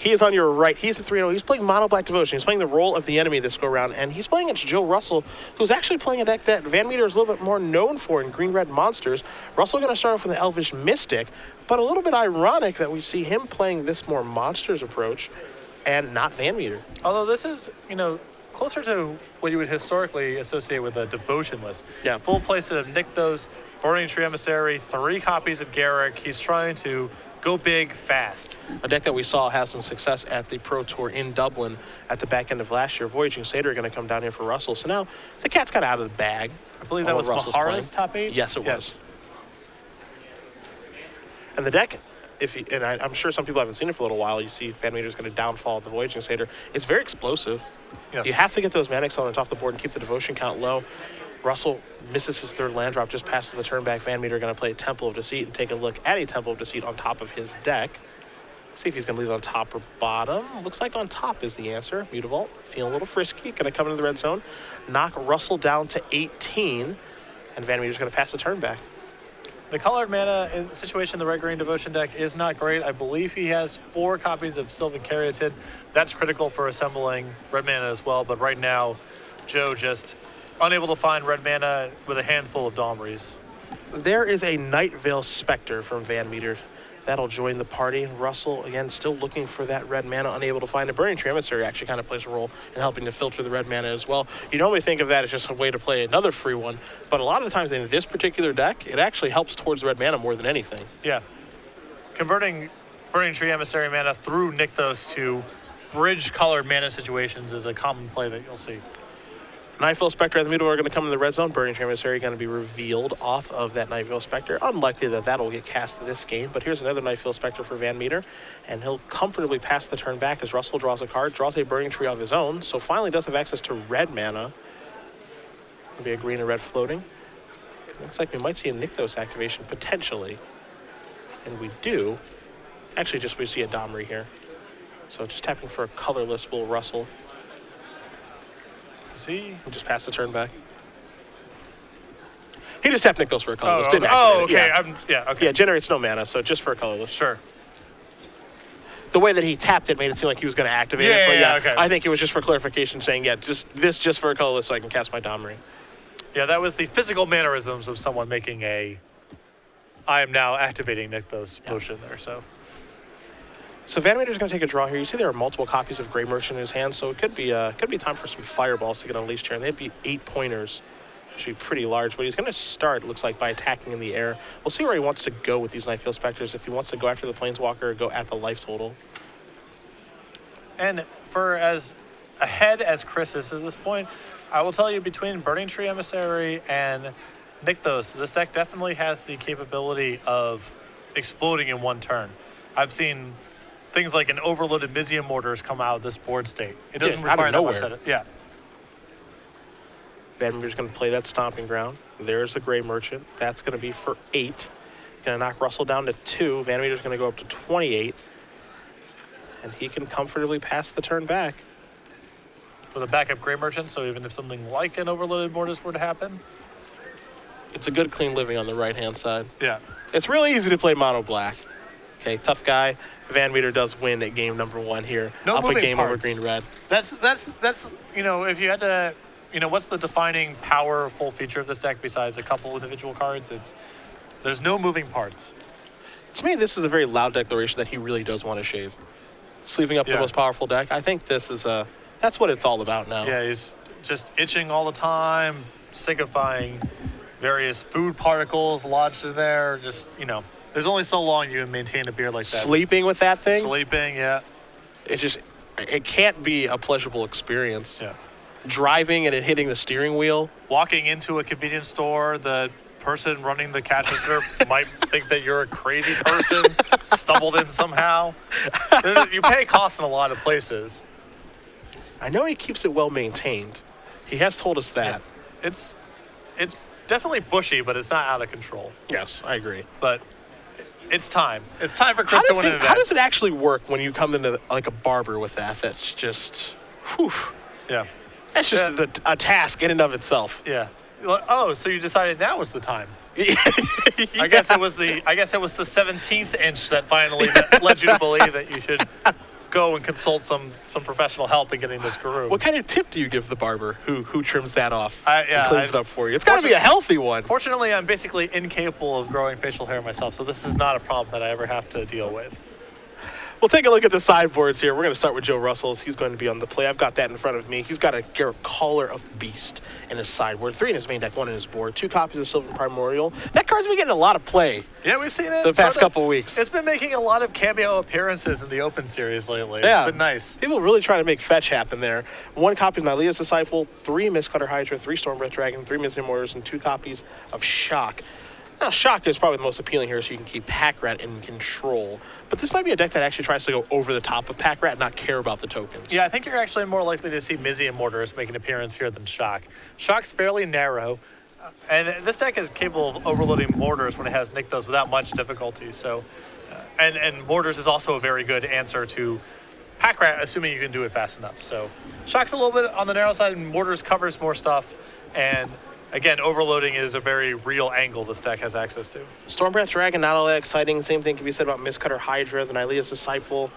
He is on your right. He's a 3-0. He's playing Mono Black Devotion. He's playing the role of the enemy this go-around, and he's playing against Joe Russell, who's actually playing a deck that VanMeter is a little bit more known for in Green-Red Monsters. Russell going to start off with the Elvish Mystic, but a little bit ironic that we see him playing this more Monsters approach and not VanMeter. Although this is, closer to what you would historically associate with a Devotion list. Yeah. Full placement of Nykthos, Burning Tree Emissary, 3 copies of Garrick. He's trying to go big fast. A deck that we saw have some success at the Pro Tour in Dublin at the back end of last year. Voyaging Satyr going to come down here for Russell. So now the cat's got out of the bag. I believe that was Mahara's top 8? Yes, it was. And the deck, I'm sure some people haven't seen it for a little while. You see VanMeter's going to downfall the Voyaging Satyr. It's very explosive. Yes. You have to get those Manic Elements off the board and keep the Devotion count low. Russell misses his 3rd land drop just past the turn back. VanMeter going to play Temple of Deceit and take a look at a Temple of Deceit on top of his deck. See if he's going to leave it on top or bottom. Looks like on top is the answer. Mutavault, feeling a little frisky. Going to come into the red zone. Knock Russell down to 18. And VanMeter's going to pass the turn back. The colored mana situation in the red-green Devotion deck is not great. I believe he has 4 copies of Sylvan Caryatid. That's critical for assembling red mana as well. But right now, Joe just unable to find red mana with a handful of Domries. There is a Night Veil Spectre from VanMeter. That'll join the party. Russell, again, still looking for that red mana, unable to find it. Burning Tree Emissary actually kind of plays a role in helping to filter the red mana as well. You normally think of that as just a way to play another free one, but a lot of the times in this particular deck, it actually helps towards the red mana more than anything. Yeah. Converting Burning Tree Emissary mana through Nykthos to bridge colored mana situations is a common play that you'll see. Night Veil Spectre at the middle are going to come in the red zone. Burning Tree Emissary going to be revealed off of that Night Veil Spectre. Unlikely that that'll get cast this game, but here's another Night Veil Spectre for VanMeter, and he'll comfortably pass the turn back as Russell draws a card, draws a Burning Tree of his own, so finally does have access to red mana. It'll be a green and red floating. Looks like we might see a Nykthos activation potentially, and we do. Actually, we see a Domri here. So just tapping for a colorless will Russell. See? Just pass the turn back. He just tapped Nykthos for a colorless. Didn't activate okay. Yeah. Okay. Yeah, generates no mana, so just for a colorless. Sure. The way that he tapped it made it seem like he was going to activate it. But okay. I think it was just for clarification, saying, just for a colorless so I can cast my Domri. Yeah, that was the physical mannerisms of someone making I am now activating Nykthos motion there, so. So VanMeter's going to take a draw here. You see there are multiple copies of Grey Merchant in his hand, so it could be time for some fireballs to get unleashed here. And they'd be 8 pointers. Should be pretty large, but he's going to start, it looks like, by attacking in the air. We'll see where he wants to go with these Night Veil Spectres, if he wants to go after the Planeswalker or go at the life total. And for as ahead as Chris is at this point, I will tell you between Burning Tree Emissary and Nykthos, this deck definitely has the capability of exploding in one turn. I've seen things like an overloaded Mizium Mortars come out of this board state. It doesn't require that much setup. Yeah. VanMeter's going to play that Stomping Ground. There's a Grey Merchant. That's going to be for 8. Going to knock Russell down to 2. VanMeter's going to go up to 28. And he can comfortably pass the turn back. With a backup Grey Merchant, so even if something like an overloaded Mortis were to happen. It's a good clean living on the right-hand side. Yeah. It's really easy to play mono black. Okay, tough guy. VanMeter does win at game number 1 here. No up a game parts. over green-red. That's if you had to, what's the defining powerful feature of this deck besides a couple individual cards? There's no moving parts. To me, this is a very loud declaration that he really does want to shave. Sleeving up the most powerful deck. I think this is that's what it's all about now. Yeah, he's just itching all the time, signifying various food particles lodged in there. Just, there's only so long you can maintain a beard like that. Sleeping with that thing? Sleeping, yeah. It can't be a pleasurable experience. Yeah. Driving and it hitting the steering wheel. Walking into a convenience store, the person running the cash register might think that you're a crazy person, stumbled in somehow. You pay costs in a lot of places. I know he keeps it well maintained. He has told us that. Yeah. It's definitely bushy, but it's not out of control. Yes, I agree. But it's time. It's time for Chris to win an event. How does it actually work when you come into like a barber with that? That's just, whew. Yeah. That's just a task in and of itself. Yeah. Oh, so you decided now was the time. I guess it was the 17th inch that finally led you to believe that you should go and consult some professional help in getting this groove. What kind of tip do you give the barber who trims that off Yeah, and cleans it up for you? It's got to be a healthy one. Fortunately, I'm basically incapable of growing facial hair myself, so this is not a problem that I ever have to deal with. We'll take a look at the sideboards here. We're going to start with Joe Russell's. He's going to be on the play. I've got that in front of me. He's got a Garrett Caller of Beast in his sideboard, 3 in his main deck, 1 in his board, 2 copies of Sylvan Primordial. That card's been getting a lot of play. Yeah, we've seen it the past couple weeks. It's been making a lot of cameo appearances in the Open Series lately. Yeah. It's been nice. People really trying to make fetch happen there. 1 copy of Nylea's Disciple, 3 Mistcutter Hydra, 3 Stormbreath Dragon, 3 Mizzium Mortars, and 2 copies of Shock. Now, Shock is probably the most appealing here, so you can keep Pack Rat in control. But this might be a deck that actually tries to go over the top of Pack Rat and not care about the tokens. Yeah, I think you're actually more likely to see Mizzium Mortars make an appearance here than Shock. Shock's fairly narrow, and this deck is capable of overloading Mortars when it has Nykthos without much difficulty. So, and Mortars is also a very good answer to Pack Rat, assuming you can do it fast enough. So, Shock's a little bit on the narrow side, and Mortars covers more stuff, and again, overloading is a very real angle this deck has access to. Stormbreath Dragon, not all that exciting. Same thing can be said about Mistcutter Hydra, the Nylea's Disciple.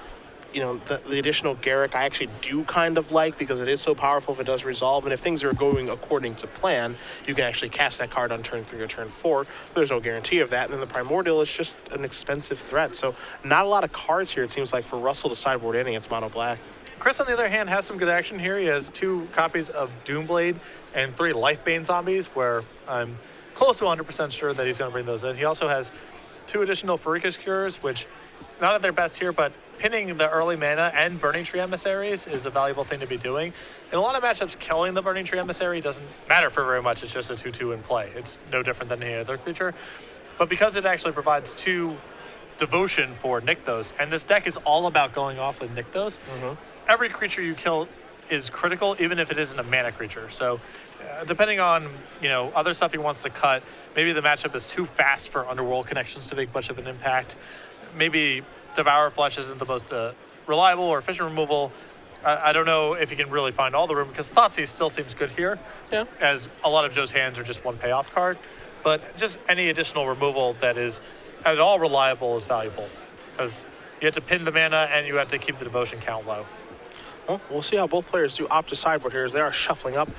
You know, the additional Garrick I actually do kind of like because it is so powerful if it does resolve. And if things are going according to plan, you can actually cast that card on turn 3 or turn 4. There's no guarantee of that. And then the Primordial is just an expensive threat. So not a lot of cards here, it seems like, for Russell to sideboard in against Mono Black. Chris, on the other hand, has some good action here. He has 2 copies of Doomblade and 3 Lifebane zombies, where I'm close to 100% sure that he's going to bring those in. He also has 2 additional Pharika's Cures, which, not at their best here, but pinning the early mana and Burning Tree Emissaries is a valuable thing to be doing. In a lot of matchups, killing the Burning Tree Emissary doesn't matter for very much. It's just a 2/2 in play. It's no different than any other creature. But because it actually provides 2 devotion for Nykthos, and this deck is all about going off with Nykthos, every creature you kill is critical, even if it isn't a mana creature. So depending on, other stuff he wants to cut, maybe the matchup is too fast for Underworld Connections to make much of an impact. Maybe Devour Flesh isn't the most reliable, or Fissure Removal. I don't know if you can really find all the room, because Thoughtseize still seems good here, as a lot of Joe's hands are just 1 payoff card. But just any additional removal that is at all reliable is valuable, because you have to pin the mana and you have to keep the devotion count low. Well, we'll see how both players do opt to sideboard here as they are shuffling up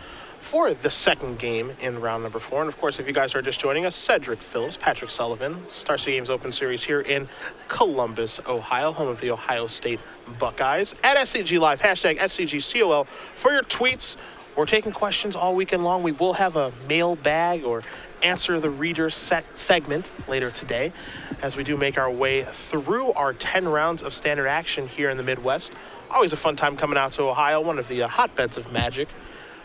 for the second game in round number 4. And of course, if you guys are just joining us, Cedric Phillips, Patrick Sullivan, Star City Games Open Series here in Columbus, Ohio, home of the Ohio State Buckeyes. At SCG Live, hashtag SCGCOL for your tweets. We're taking questions all weekend long. We will have a mailbag or answer the reader segment later today as we do make our way through our 10 rounds of standard action here in the Midwest. Always a fun time coming out to Ohio, one of the hotbeds of Magic.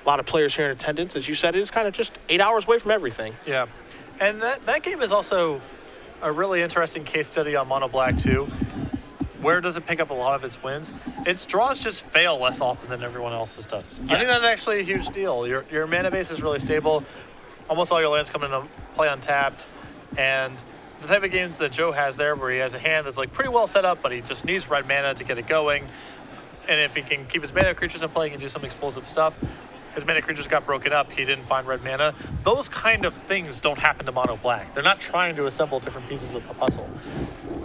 A lot of players here in attendance. As you said, it is kind of just 8 hours away from everything. Yeah, and that game is also a really interesting case study on Mono Black too. Where does it pick up a lot of its wins? Its draws just fail less often than everyone else's does. Yes. I think that's actually a huge deal. Your mana base is really stable. Almost all your lands come into play untapped, and the type of games that Joe has there, where he has a hand that's like pretty well set up, but he just needs red mana to get it going. And if he can keep his mana creatures in play, he can do some explosive stuff. His mana creatures got broken up. He didn't find red mana. Those kind of things don't happen to Mono Black. They're not trying to assemble different pieces of a puzzle.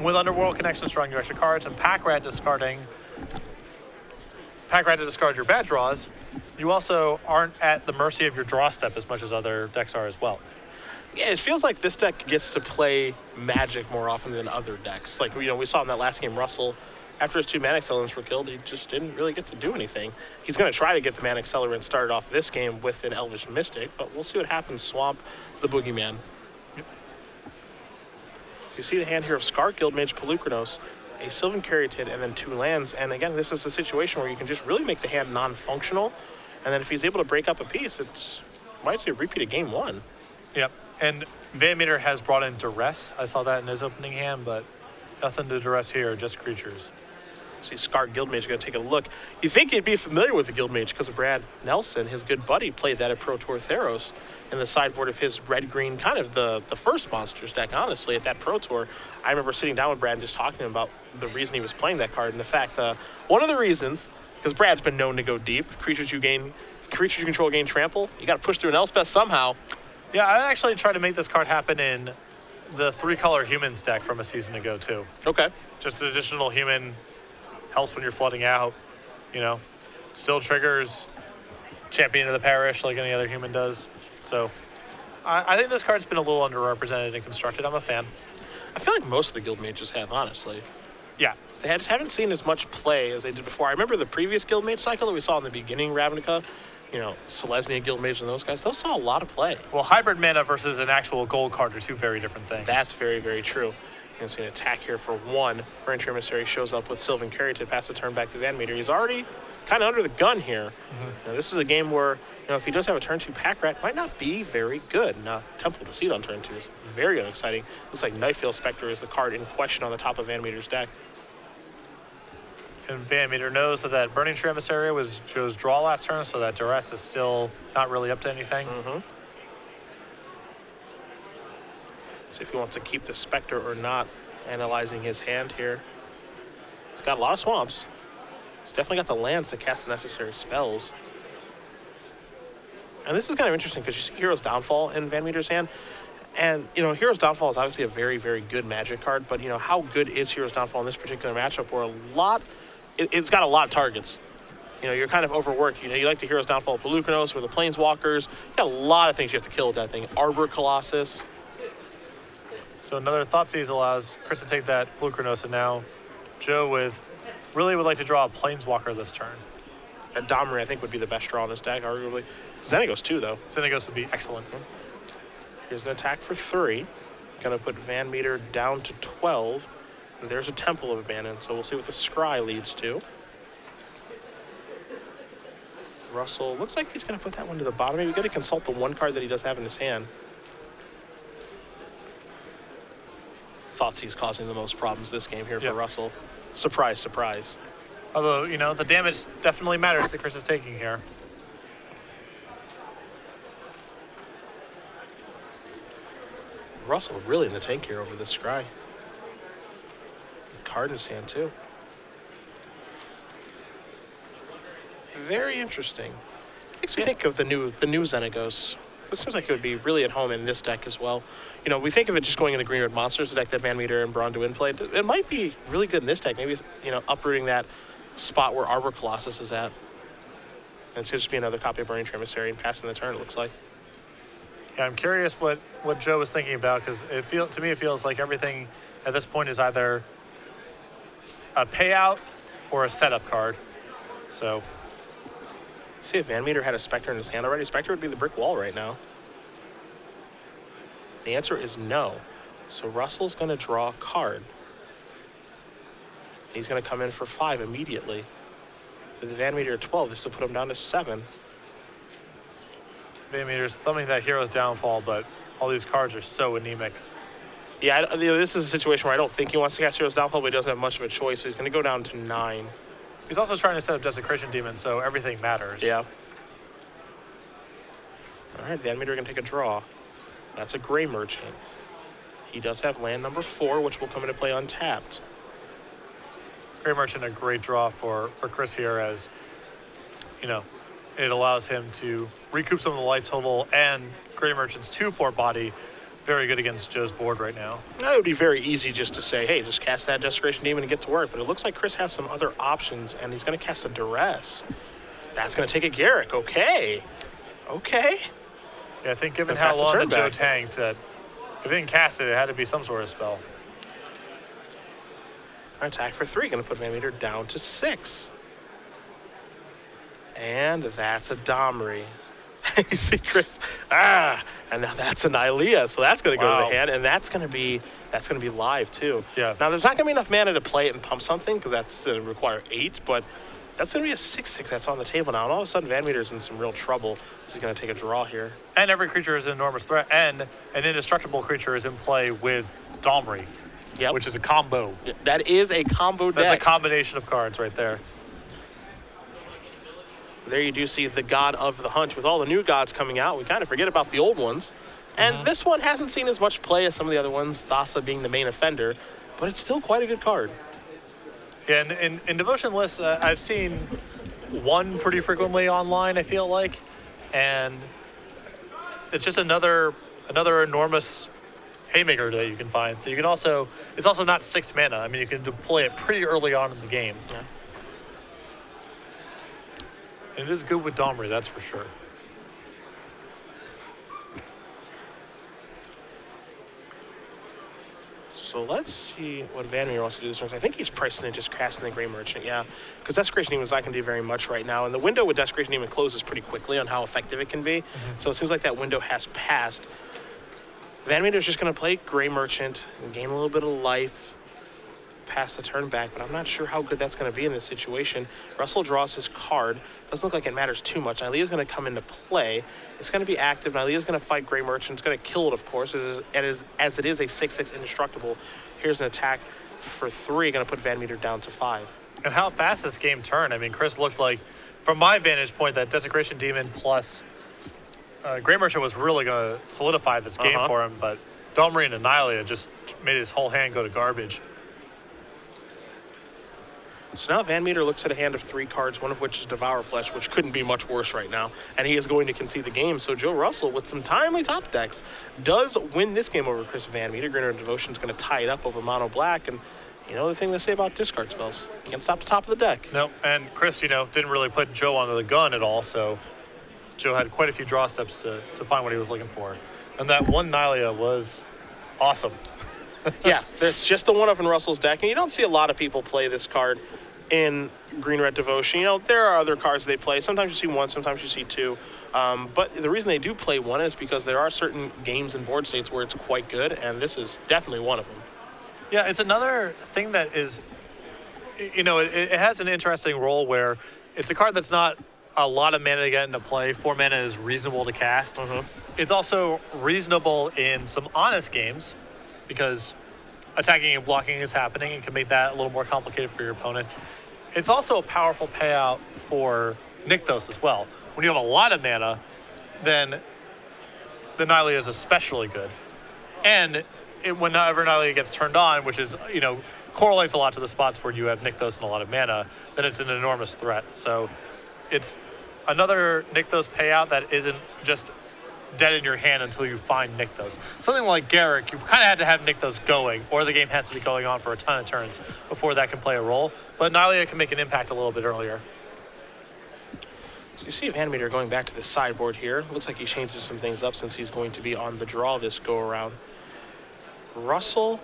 With Underworld Connections drawing your extra cards and Pack Rat to discard your bad draws, you also aren't at the mercy of your draw step as much as other decks are as well. Yeah, it feels like this deck gets to play Magic more often than other decks. Like, we saw in that last game, Russell, after his 2 Mana Accelerants were killed, he just didn't really get to do anything. He's going to try to get the Mana Accelerant started off this game with an Elvish Mystic, but we'll see what happens. Swamp the Boogeyman. Yep. So you see the hand here of Scar Guildmage, Pelucranos, a Sylvan Caryatid, and then 2 lands. And again, this is the situation where you can just really make the hand non-functional. And then if he's able to break up a piece, it's might see a repeat of game 1. Yep. And VanMeter has brought in Duress. I saw that in his opening hand, but nothing to Duress here, just creatures. See Scar Guildmage going to take a look. You think he'd be familiar with the Guildmage because of Brad Nelson, his good buddy, played that at Pro Tour Theros in the sideboard of his red-green, kind of the first Monsters deck, honestly, at that Pro Tour. I remember sitting down with Brad and just talking to him about the reason he was playing that card, and the fact, one of the reasons, because Brad's been known to go deep, creatures you control gain trample, you got to push through an Elspeth somehow. Yeah, I actually tried to make this card happen in the 3-color Humans deck from a season ago, too. Okay. Just an additional human helps when you're flooding out. You know, still triggers champion of the parish like any other human does. So I think this card's been a little underrepresented and constructed. I'm a fan. I feel like most of the guild mages have, honestly. Yeah. They haven't seen as much play as they did before. I remember the previous guild mage cycle that we saw in the beginning, Ravnica, Selesnya guild mage and those guys, those saw a lot of play. Well, hybrid mana versus an actual gold card are two very different things. That's very, very true. You can see an attack here for 1. Burning Tree Emissary shows up with Sylvan Carry to pass the turn back to VanMeter. He's already kind of under the gun here. Now, this is a game where, if he does have a turn 2 pack rat, might not be very good. Now, Temple Deceit on turn 2 is very unexciting. Looks like Nightveil Spectre is the card in question on the top of VanMeter's deck. And VanMeter knows that Burning Tree Emissary was Joe's draw last turn, so that duress is still not really up to anything. See if he wants to keep the Spectre or not, analyzing his hand here. He's got a lot of swamps. He's definitely got the lands to cast the necessary spells. And this is kind of interesting because you see Hero's Downfall in VanMeter's hand. And, Hero's Downfall is obviously a very, very good Magic card, but, how good is Hero's Downfall in this particular matchup where it's got a lot of targets. You're kind of overworked. You like the Hero's Downfall of Pelucranos or the Planeswalkers. You got a lot of things you have to kill with that thing. Arbor Colossus. So another Thoughtseize allows Chris to take that Pelucranos, and now Joe really would like to draw a Planeswalker this turn. And Domri, I think, would be the best draw in his deck, arguably. Xenagos, too, though. Xenagos would be excellent. Here's an attack for 3. Going to put VanMeter down to 12. And there's a Temple of Abandon, so we'll see what the Scry leads to. Russell, looks like he's going to put that one to the bottom. Maybe we got to consult the one card that he does have in his hand. Thoughtseize causing the most problems this game here for Russell. Surprise, surprise. Although, the damage definitely matters that Chris is taking here. Russell really in the tank here over this Scry. The card in his hand, too. Very interesting. Makes me think of the new Xenagos. It seems like it would be really at home in this deck as well. We think of it just going into Green Red Monsters, the deck that VanMeter and Bronduin played. It might be really good in this deck. Maybe, uprooting that spot where Arbor Colossus is at. And it's going to just be another copy of Burning Tree Emissary and passing the turn, it looks like. Yeah, I'm curious what Joe was thinking about, because to me it feels like everything at this point is either a payout or a setup card. So, see if VanMeter had a Spectre in his hand already. Spectre would be the brick wall right now. The answer is no. So Russell's going to draw a card. He's going to come in for 5 immediately. With the VanMeter at 12, this will put him down to 7. VanMeter's thumbing that Hero's Downfall, but all these cards are so anemic. Yeah, this is a situation where I don't think he wants to cast Hero's Downfall, but he doesn't have much of a choice, so he's going to go down to 9. He's also trying to set up Desecration Demon, so everything matters. Yeah. All right, VanMeter going to take a draw. That's a Gray Merchant. He does have land number 4, which will come into play untapped. Gray Merchant, a great draw for Chris here, as, it allows him to recoup some of the life total, and Gray Merchant's 2/4 body, very good against Joe's board right now. It would be very easy just to say, hey, just cast that Desecration Demon and get to work, but it looks like Chris has some other options, and he's going to cast a Duress. That's going to take a Garrick. Okay. Yeah, I think given how long that Joe tanked, that if he didn't cast it, it had to be some sort of spell. Attack for 3, going to put VanMeter down to 6. And that's a Domri. You see Chris, and now that's an Ilea, so that's going to go to the hand, and that's going to be live too. Yeah. Now there's not going to be enough mana to play it and pump something, because that's going to require 8, but that's going to be a 6/6 that's on the table now, and all of a sudden VanMeter's in some real trouble. So he's going to take a draw here. And every creature is an enormous threat, and an indestructible creature is in play with Domri, which is a combo. That is a combo deck. That's a combination of cards right there. There you do see the God of the Hunt. With all the new gods coming out, we kind of forget about the old ones. And this one hasn't seen as much play as some of the other ones, Thassa being the main offender, but it's still quite a good card. Yeah, and in Devotion lists, I've seen one pretty frequently online, I feel like. And it's just another enormous haymaker that you can find. You can also, it's also not 6 mana. I mean, you can deploy it pretty early on in the game. Yeah. And it is good with Domri, that's for sure. So let's see what VanMeter wants to do this turn. I think he's pricing in just casting the Gray Merchant, yeah. Because Desecration Demon's not going to do very much right now. And the window with Desecration Demon closes pretty quickly on how effective it can be. So it seems like that window has passed. VanMeter's just going to play Gray Merchant and gain a little bit of life, pass the turn back, but I'm not sure how good that's going to be in this situation. Russell draws his card. Doesn't look like it matters too much. Nylea's going to come into play. It's going to be active. Nylea's going to fight Gray Merchant. It's going to kill it, of course, as it is a 6/6 indestructible. Here's an attack for 3, going to put VanMeter down to 5. And how fast this game turned. I mean, Chris looked like, from my vantage point, that Desecration Demon plus Gray Merchant was really going to solidify this game for him, but Domri and Nylia just made his whole hand go to garbage. So now VanMeter looks at a hand of 3 cards, one of which is Devour Flesh, which couldn't be much worse right now, and he is going to concede the game. So Joe Russell, with some timely top decks, does win this game over Chris VanMeter. Greener Devotion is going to tie it up over Mono Black, and you know the thing they say about discard spells, you can't stop the top of the deck. Nope, and Chris, didn't really put Joe onto the gun at all, so Joe had quite a few draw steps to find what he was looking for. And that one Nylia was awesome. Yeah, there's just the one of in Russell's deck, and you don't see a lot of people play this card in Green-Red Devotion. There are other cards they play. Sometimes you see 1, sometimes you see 2. But the reason they do play 1 is because there are certain games and board states where it's quite good, and this is definitely one of them. Yeah, it's another thing that is, it has an interesting role where it's a card that's not a lot of mana to get into play. 4 mana is reasonable to cast. It's also reasonable in some honest games because attacking and blocking is happening and can make that a little more complicated for your opponent. It's also a powerful payout for Nykthos as well. When you have a lot of mana, then the Nylia is especially good. And whenever Nylia gets turned on, which is, correlates a lot to the spots where you have Nykthos and a lot of mana, then it's an enormous threat. So it's another Nykthos payout that isn't just dead in your hand until you find Nykthos. Something like Garrick, you kind of had to have Nykthos going, or the game has to be going on for a ton of turns before that can play a role. But Nylia can make an impact a little bit earlier. So you see VanMeter going back to the sideboard here. Looks like he changes some things up since he's going to be on the draw this go-around. Russell,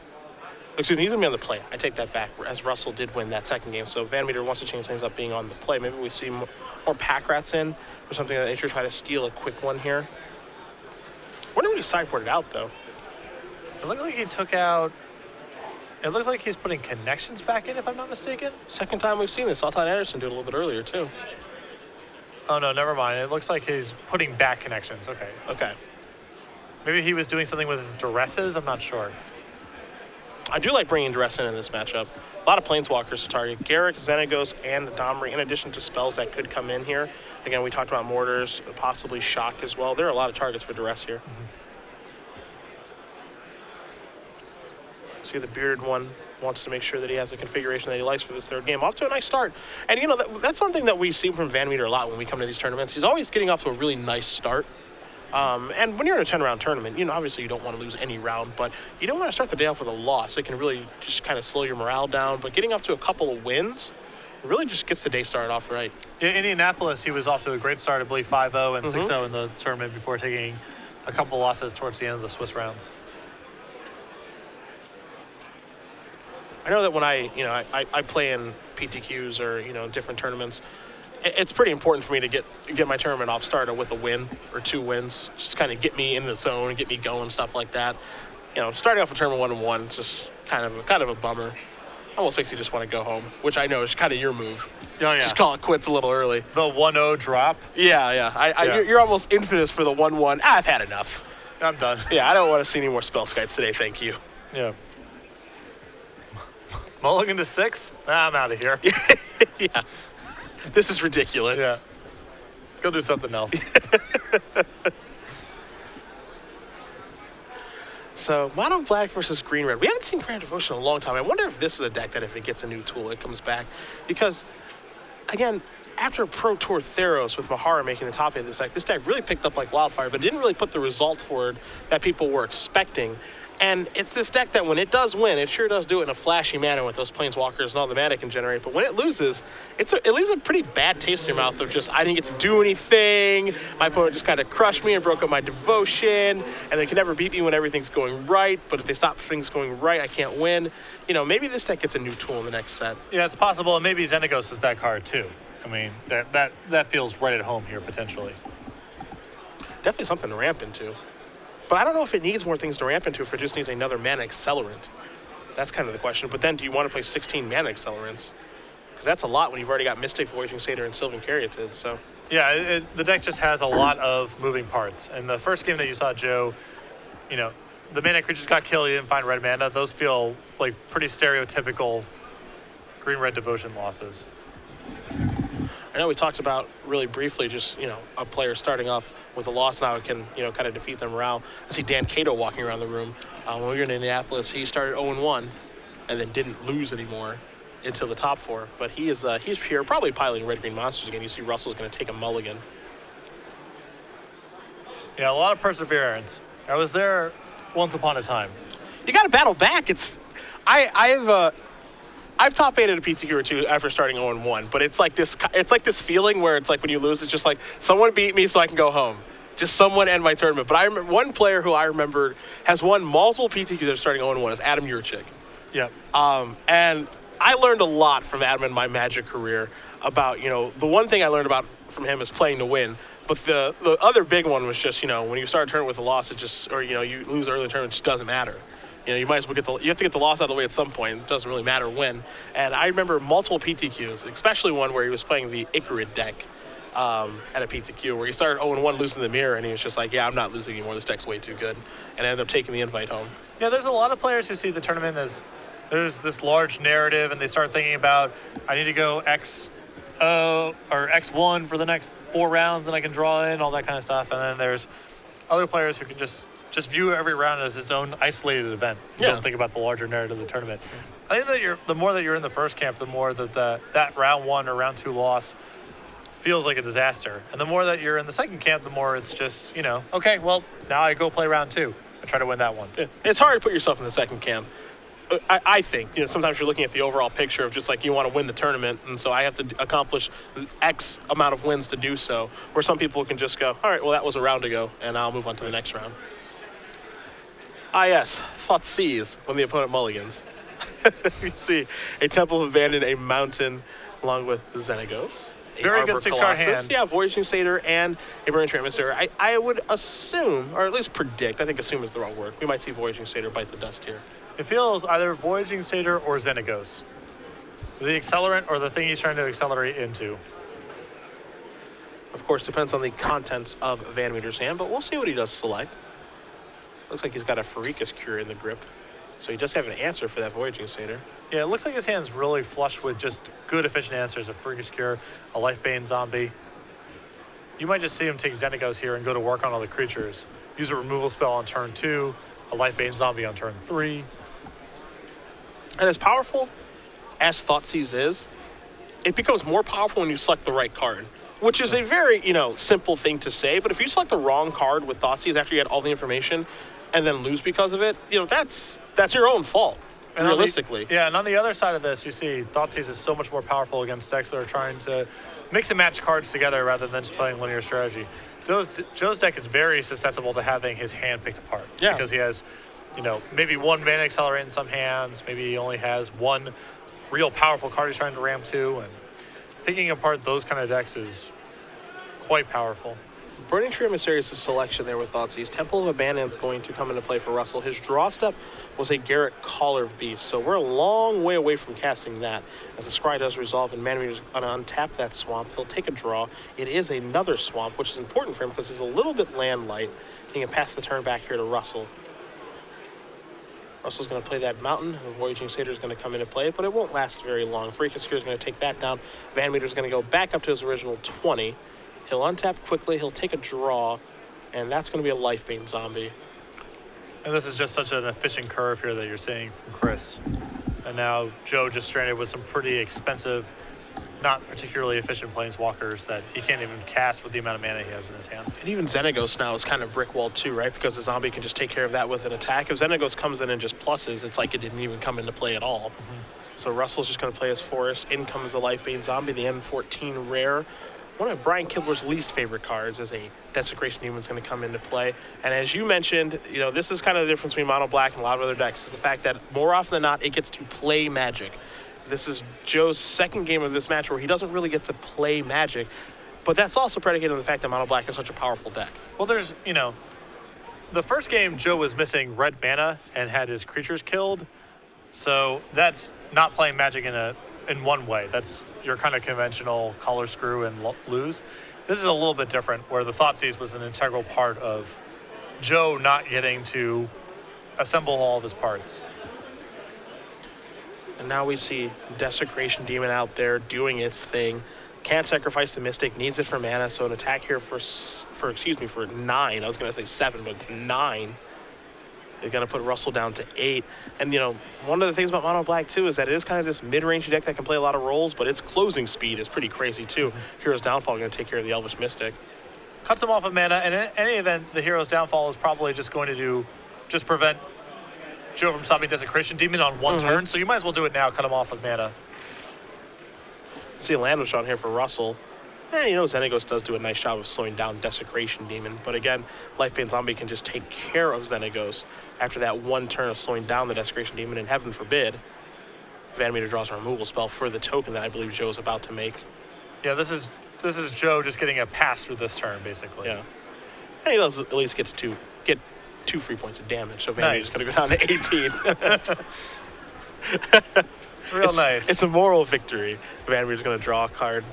excuse me, he's going to be on the play. I take that back, as Russell did win that second game. So VanMeter wants to change things up being on the play. Maybe we see more pack rats in, or something that they should try to steal a quick one here. Wonder what he sideboarded out, though. It looked like he took out... It looks like he's putting connections back in, if I'm not mistaken. Second time we've seen this. Alton Anderson do it a little bit earlier, too. Oh, no, never mind. It looks like he's putting back connections. Okay. Maybe he was doing something with his duresses. I'm not sure. I do like bringing duress in this matchup. A lot of planeswalkers to target. Garrick, Xenagos, and Domri, in addition to spells that could come in here. Again, we talked about Mortars, possibly Shock as well. There are a lot of targets for duress here. See, the bearded one wants to make sure that he has the configuration that he likes for this third game. Off to a nice start. And, that's something that we see from VanMeter a lot when we come to these tournaments. He's always getting off to a really nice start. And when you're in a 10-round tournament, obviously you don't want to lose any round, but you don't want to start the day off with a loss. It can really just kind of slow your morale down. But getting off to a couple of wins really just gets the day started off right. In Indianapolis, he was off to a great start, I believe 5-0 and 6-0 in the tournament before taking a couple losses towards the end of the Swiss rounds. I know that when I play in PTQs or, different tournaments, it's pretty important for me to get my tournament off started with a win or 2 wins, just to kind of get me in the zone and get me going, stuff like that. Starting off a tournament 1-1 is just kind of a bummer. Almost makes you just want to go home, which I know is kind of your move. Oh, yeah. Just call it quits a little early. The 1-0 drop. Yeah. You're almost infamous for the 1-1. I've had enough. I'm done. Yeah, I don't want to see any more spell skites today, thank you. Yeah. Mulligan to 6? I'm out of here. Yeah. This is ridiculous. Yeah. Go do something else. So, Mono Black versus Green Red. We haven't seen Grand Devotion in a long time. I wonder if this is a deck that if it gets a new tool, it comes back. Because, again, after Pro Tour Theros with Mahara making the top 8 of this deck really picked up like wildfire, but didn't really put the results forward that people were expecting. And it's this deck that when it does win, it sure does do it in a flashy manner with those planeswalkers and all the mana it can generate. But when it loses, it leaves a pretty bad taste in your mouth of just, I didn't get to do anything. My opponent just kind of crushed me and broke up my devotion. And they can never beat me when everything's going right. But if they stop things going right, I can't win. You know, maybe this deck gets a new tool in the next set. Yeah, it's possible. And maybe Xenagos is that card too. I mean, that feels right at home here potentially. Definitely something to ramp into. But I don't know if it needs more things to ramp into, if it just needs another mana accelerant. That's kind of the question. But then do you want to play 16 mana accelerants? Because that's a lot when you've already got Mystic, Voyaging Satyr, and Sylvan Caryatid, so. Yeah, the deck just has a lot of moving parts. And the first game that you saw, Joe, you know, the mana creatures got killed, you didn't find red mana. Those feel like pretty stereotypical green-red devotion losses. I know we talked about really briefly just, you know, a player starting off with a loss now can, you know, kind of defeat their morale. I see Dan Cato walking around the room. When we were in Indianapolis, he started 0-1 and then didn't lose anymore until the top 4. But he's here probably piling red-green monsters again. You see Russell's going to take a mulligan. Yeah, a lot of perseverance. I was there once upon a time. You got to battle back. I've top 8 at a PTQ or 2 after starting 0-1, but it's like this feeling where it's like when you lose, it's just like someone beat me so I can go home. Just someone end my tournament. But I remember one player who I remembered has won multiple PTQs after starting 0-1 is Adam Yurchik. Yep. And I learned a lot from Adam in my Magic career about, you know, the one thing I learned about from him is playing to win. But the other big one was just, you know, when you start a tournament with a loss, it just, or, you know, you lose early in the tournament, it just doesn't matter. You know, you might as well you have to get the loss out of the way at some point. It doesn't really matter when. And I remember multiple PTQs, especially one where he was playing the Icarid deck at a PTQ, where he started 0-1 losing the mirror, and he was just like, yeah, I'm not losing anymore. This deck's way too good. And ended up taking the invite home. Yeah, there's a lot of players who see the tournament as there's this large narrative, and they start thinking about, I need to go or X1 for the next 4 rounds, and I can draw in, all that kind of stuff. And then there's other players who can just view every round as its own isolated event. You don't think about the larger narrative of the tournament. I think that the more that you're in the first camp, the more that that round 1 or round 2 loss feels like a disaster. And the more that you're in the second camp, the more it's just, you know, okay, well, now I go play round 2 and try to win that one. Yeah. It's hard to put yourself in the second camp. I think, you know, sometimes you're looking at the overall picture of just like you want to win the tournament, and so I have to accomplish X amount of wins to do so, where some people can just go, all right, well, that was a round ago, and I'll move on to the next round. Yes, Thoughtseize when the opponent mulligans. You see a Temple of Abandon, a Mountain, along with Xenagos. Very good 6-card hand. Yeah, Voyaging Satyr and a Burning Tree Emissary. I would assume, or at least predict, I think assume is the wrong word, we might see Voyaging Satyr bite the dust here. It feels either Voyaging Satyr or Xenagos. The accelerant or the thing he's trying to accelerate into. Of course, depends on the contents of VanMeter's hand, but we'll see what he does select. Looks like he's got a Pharikis Cure in the grip, so he does have an answer for that Voyaging Satyr. Yeah, it looks like his hand's really flush with just good, efficient answers. A Pharikis Cure, a Lifebane Zombie. You might just see him take Xenagos here and go to work on all the creatures. Use a removal spell on turn 2, a Lifebane Zombie on turn 3. And as powerful as Thoughtseize is, it becomes more powerful when you select the right card, which is a very, you know, simple thing to say. But if you select the wrong card with Thoughtseize after you had all the information and then lose because of it, you know, that's your own fault, and realistically. And on the other side of this, you see Thoughtseize is so much more powerful against decks that are trying to mix and match cards together rather than just playing linear strategy. Joe's deck is very susceptible to having his hand picked apart. Yeah. Because he has, you know, maybe one mana accelerant in some hands, maybe he only has one real powerful card he's trying to ram to, and picking apart those kind of decks is quite powerful. Burning Tree Emissary is a selection there with Thoughtseize. Temple of Abandon is going to come into play for Russell. His draw step was a Garrett Collar of Beast, so we're a long way away from casting that. As the Scry does resolve and VanMeter's going to untap that swamp, he'll take a draw. It is another swamp, which is important for him because he's a little bit land light. He can pass the turn back here to Russell. Russell's going to play that mountain. The Voyaging Satyr is going to come into play, but it won't last very long. Pharikis Cure is going to take that down. VanMeter's going to go back up to his original 20. He'll untap quickly, he'll take a draw, and that's going to be a Lifebane Zombie. And this is just such an efficient curve here that you're seeing from Chris. And now Joe just stranded with some pretty expensive not particularly efficient planeswalkers that he can't even cast with the amount of mana he has in his hand. And even Xenagos now is kind of brick walled too, right? Because the zombie can just take care of that with an attack. If Xenagos comes in and just pluses, it's like it didn't even come into play at all. So Russell's just going to play his Forest. In comes the Lifebane Zombie, the M14 rare. One of Brian Kibler's least favorite cards is a Desecration Demon's going to come into play. And as you mentioned, this is kind of the difference between Mono Black and a lot of other decks, is the fact that more often than not, it gets to play Magic. This is Joe's second game of this match where he doesn't really get to play Magic, but that's also predicated on the fact that Mono Black is such a powerful deck. Well, there's, the first game Joe was missing red mana and had his creatures killed, so that's not playing Magic in one way. That's your kind of conventional color screw and lose. This is a little bit different, where the Thoughtseize was an integral part of Joe not getting to assemble all of his parts. And now we see Desecration Demon out there doing its thing. Can't sacrifice the Mystic, needs it for mana, so an attack here for 9. I was going to say 7, but it's 9. They're going to put Russell down to 8. And, one of the things about Mono Black, too, is that it is kind of this mid-range deck that can play a lot of roles, but its closing speed is pretty crazy, too. Hero's Downfall going to take care of the Elvish Mystic. Cuts him off of mana, and in any event, the Hero's Downfall is probably just going to prevent Joe from stopping Desecration Demon on one turn, so you might as well do it now, cut him off with mana. See a land wish on here for Russell. Xenagos does do a nice job of slowing down Desecration Demon, but again, Lifebane Zombie can just take care of Xenagos after that one turn of slowing down the Desecration Demon, and heaven forbid, VanMeter draws a removal spell for the token that I believe Joe's about to make. Yeah, this is Joe just getting a pass through this turn, basically. Yeah. And he does at least get 2 free points of damage, so VanMeter's going to go down to 18. Real nice. It's a moral victory. VanMeter's going to draw a card.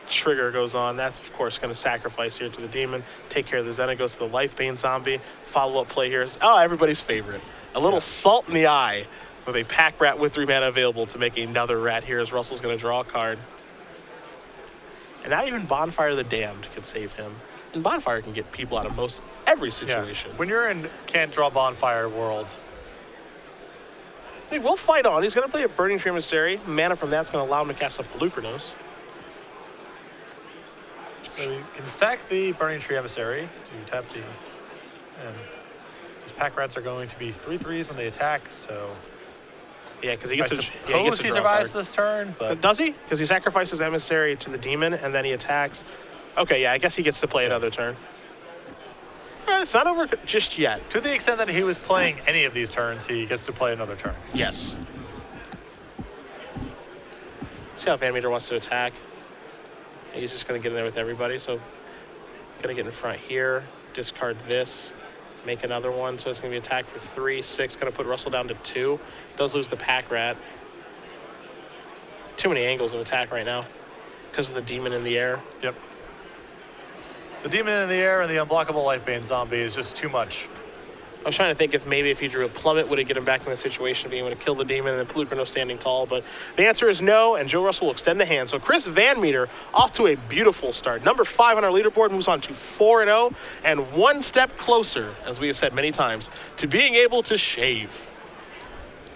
Trigger goes on. That's, of course, going to sacrifice here to the Demon. Take care of the Xenagos to the Lifebane Zombie. Follow-up play here is, everybody's favorite. A little salt in the eye with a Pack Rat with 3 mana available to make another rat here as Russell's going to draw a card. And not even Bonfire the Damned could save him. And Bonfire can get people out of most every situation. Yeah. When you're in can't draw Bonfire world. He will fight on. He's going to play a Burning Tree Emissary. Mana from that's going to allow him to cast up Lucranos. So you can sack the Burning Tree Emissary to tap the... And his Pack Rats are going to be 3/3s when they attack, so... Yeah, because he gets to he survives this turn, but... Does he? Because he sacrifices Emissary to the Demon, and then he attacks. Okay, yeah, I guess he gets to play another turn. It's not over just yet. To the extent that he was playing any of these turns, he gets to play another turn. Yes. See how VanMeter wants to attack. He's just going to get in there with everybody, so going to get in front here, discard this, make another one, so it's going to be attack for 3, 6, going to put Russell down to 2. Does lose the Pack Rat. Too many angles of attack right now because of the Demon in the air. Yep. The Demon in the air and the unblockable Lifebane Zombie is just too much. I was trying to think if he drew a Plummet, would it get him back in the situation of being able to kill the Demon and then Lucranos standing tall, but the answer is no, and Joe Russell will extend the hand. So Chris VanMeter off to a beautiful start. Number 5 on our leaderboard, moves on to 4-0, and one step closer, as we have said many times, to being able to shave.